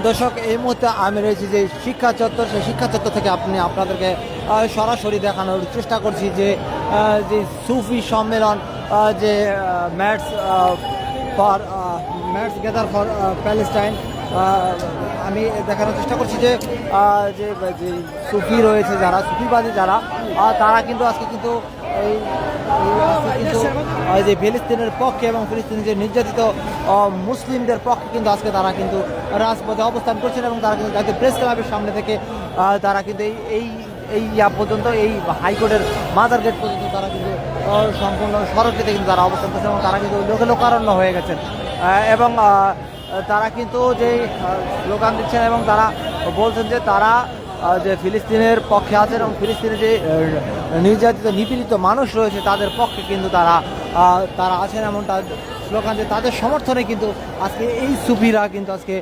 দর্শক, এই মুহূর্তে আমি রয়েছি যে শিক্ষা চত্বর, সেই শিক্ষা চত্বর থেকে আপনাদেরকে সরাসরি দেখানোর চেষ্টা করছি যে যে সুফি সম্মেলন, যে ম্যাটস গ্যাদার ফর প্যালেস্টাইন, আমি দেখানোর চেষ্টা করছি যে যে সুফি রয়েছে, যারা সুফিবাদী যারা, তারা কিন্তু আজকে কিন্তু যে ফিলিস্তিনের পক্ষে এবং ফিলিস্তিনের যে নির্যাতিত মুসলিমদের পক্ষে কিন্তু আজকে তারা কিন্তু রাজপথে অবস্থান করছেন এবং তারা কিন্তু জাতীয় প্রেস ক্লাবের সামনে থেকে তারা কিন্তু এই পর্যন্ত, এই হাইকোর্টের মাদার গেট পর্যন্ত তারা কিন্তু সম্পূর্ণ সড়কটিতে কিন্তু তারা অবস্থান করছেন এবং তারা কিন্তু লোকারণ্য হয়ে গেছেন এবং তারা কিন্তু যে স্লোগান দিচ্ছেন এবং তারা বলছেন যে তারা যে ফিলিস্তিনের পক্ষে আছেন এবং ফিলিস্তিনের যে নির্যাতিত নিপীড়িত মানুষ রয়েছে তাদের পক্ষে কিন্তু তারা আছেন, এমন তার স্লোগান যে তাদের সমর্থনে কিন্তু আজকে এই সুফিরা কিন্তু আজকে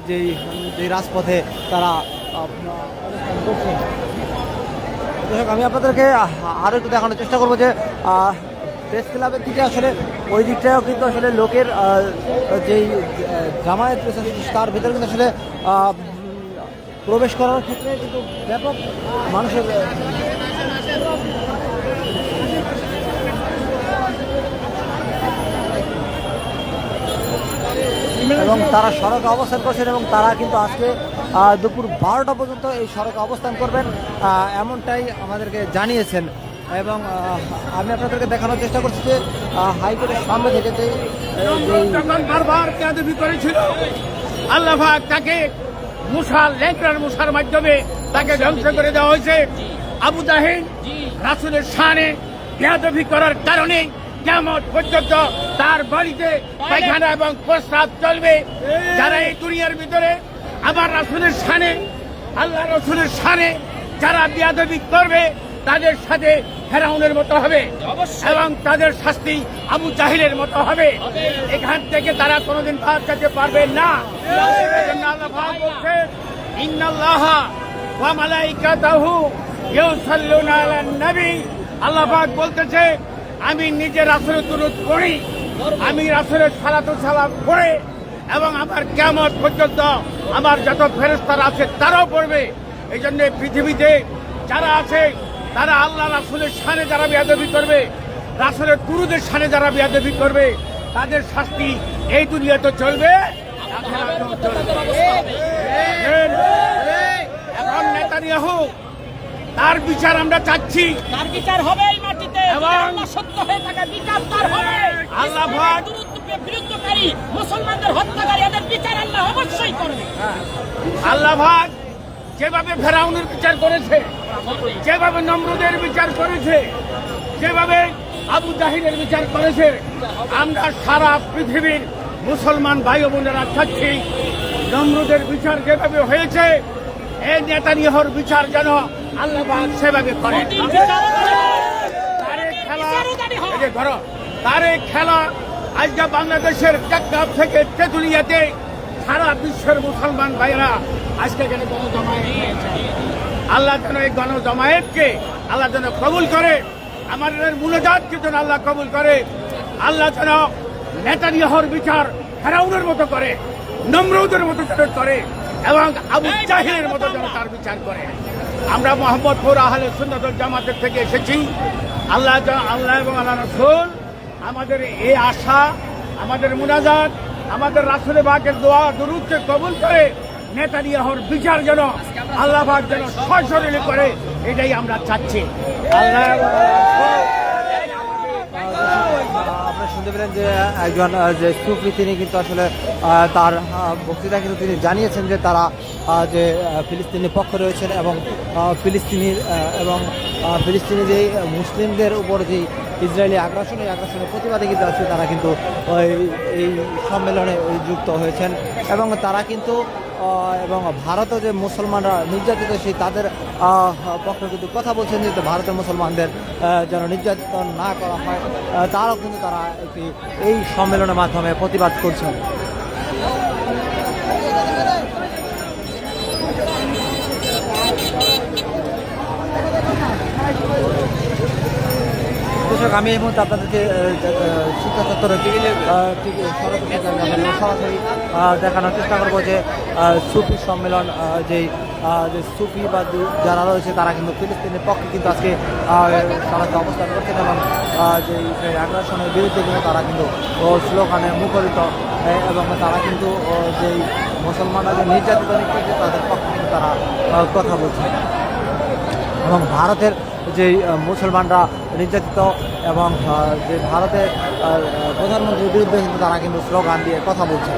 যে রাজপথে তারা অবস্থান করছেন। আমি আপনাদেরকে আরও একটু দেখানোর চেষ্টা করবো যে প্রেস ক্লাবের দিকে আসলে ওই দিকটাও কিন্তু আসলে লোকের যেই জামায়াত তার ভিতরে কিন্তু আসলে প্রবেশ করার ক্ষেত্রে কিন্তু ব্যাপক মানুষের এবং তারা সড়কে অবস্থান করছেন এবং তারা কিন্তু আজকে দুপুর 12টা পর্যন্ত এই সড়কে অবস্থান করবেন এমনটাই আমাদেরকে জানিয়েছেন। এবং আমি আপনাদেরকে দেখানোর চেষ্টা করছি যে হাইকোর্টের সামনে থেকে যে বারবার বেয়াদবি করেছিল, আল্লাহ পাক তাকে মুসার মাধ্যমে তাকে ধ্বংস করে দেওয়া হয়েছে। আবু জাহেল রাসূলের শানে বেয়াদবি করার কারণে কিয়ামত পর্যন্ত তার বাড়িতে পায়খানা এবং প্রস্রাব চলবে। যারা এই দুনিয়ার ভিতরে আবার রাসূলের শানে, আল্লাহ রাসূলের শানে যারা বেয়াদবি করবে তাদের সাথে ফেরাউনের মতো হবে এবং তাদের শাস্তি আবু জাহিলের মতো হবে। এখান থেকে তারা কোনোদিন বাদ যেতে পারবে না। আল্লাহ পাক বলছেন, ইন্নাল্লাহা ওয়া মালাইকাতাহু ইউসাল্লুনা আলান নবী। আল্লাহ পাক বলতেছে, আমি নিজে রাসূলের দুরূদ পড়ি, আমি রাসূলের সালাতু সালাম পড়ে এবং আমার কিয়ামত পর্যন্ত আমার যত ফেরেশতারা আছে তারাও পড়বে। এই জন্য পৃথিবীতে যারা আছে তারা আল্লাহ রাসূলের শানে যারা বেয়াদবি করবে, রাসূলের দুরূদের শানে যারা বেয়াদবি করবে, তাদের শাস্তি এই দুনিয়াতে চলবে, আখিরাতেও চলবে। এখন নেতানিয়াহু তার বিচার আমরা চাচ্ছি, তার বিচার হবে এই মাটিতে এবং সত্য হয়ে থাকা বিচার তার হবে। আল্লাহ পাক বিরুদ্ধকারী মুসলমানদের হত্যাকারী এদের বিচার আল্লাহ অবশ্যই করবে। আল্লাহ পাক যেভাবে ফেরাউনের বিচার করেছে, যেভাবে নমরুদের বিচার করেছে, যেভাবে আবু জাহিলের বিচার করেছে, আমরা সারা পৃথিবীর মুসলমান ভাই বোনেরা চাচ্ছি নমরুদের বিচার যেভাবে হয়েছে এই নেতানিয়াহুর বিচার যেন আল্লাহ পাক সেভাবে করেন। তার এই খেলা আজকে বাংলাদেশের টেকনাফ থেকে তেঁতুলিয়াতে সারা বিশ্বের মুসলমান ভাইয়েরা আজকে এখানে গণজমায়েত হয়েছে। আল্লাহ যেন এই গণজমায়েতকে আল্লাহ যেন কবুল করে, আমাদের মুনাজাতকে যেন আল্লাহ কবুল করে। আল্লাহ যেন নেতানিয়াহুর বিচার ফেরাউনের মতো করে, নমরুদের মতো যেন করে এবং আবু জাহিলের মতো যেন তার বিচার করে। আমরা মোহাম্মদপুর আহলে সুন্নাত ওয়াল জামাতের থেকে এসেছি। আল্লাহ এবং আল্লাহ রাসূল আমাদের এই আশা, আমাদের মুনাজাত, আমাদের রাসূলের পাকের দোয়া দুরূদকে কবুল করে নেতানিয়াহুর বিচার যেন আল্লাহ পাক যেন সশরীরে করে, এটাই আমরা চাচ্ছি। আপনারা শুনতে পেলেন যে একজন যে সুফি তিনি কিন্তু আসলে তার বক্তৃতা কিন্তু তিনি জানিয়েছেন যে তারা যে ফিলিস্তিনি পক্ষে রয়েছেন এবং ফিলিস্তিনি যে মুসলিমদের উপর যে ইসরায়েলি আগ্রাসন, এই আগ্রাসনের প্রতিবাদে কিন্তু আসলে তারা কিন্তু এই সম্মেলনে যুক্ত হয়েছেন এবং তারা কিন্তু এবং ভারতের যে মুসলমানরা নির্যাতিত সেই তাদের পক্ষে কিন্তু কথা বলছেন যে ভারতের মুসলমানদের যেন নির্যাতন না করা হয়, তারাও কিন্তু তারা এই সম্মেলনের মাধ্যমে প্রতিবাদ করছেন। দর্শক আমি এই মুহূর্তে আপনাদেরকে শিক্ষা চত্বরের ঠিক সরাসরি দেখানোর চেষ্টা করবো যে সুফি সম্মেলন যে সুফি বা যারা রয়েছে তারা কিন্তু ফিলিস্তিনের পক্ষে কিন্তু আজকে সরাসরি অবস্থান করছেন এবং যে আগ্রাসনের বিরুদ্ধে কিন্তু তারা কিন্তু স্লোগানে মুখরিত এবং তারা কিন্তু যেই মুসলমানরা যে নির্যাতিত নিচ্ছে তাদের পক্ষে কিন্তু তারা কথা বলছে এবং ভারতের যে মুসলমানরা নির্যাতিত এবং যে ভারতের প্রধানমন্ত্রীর বিরুদ্ধে কিন্তু তারা কিন্তু স্লোগান দিয়ে কথা বলছে।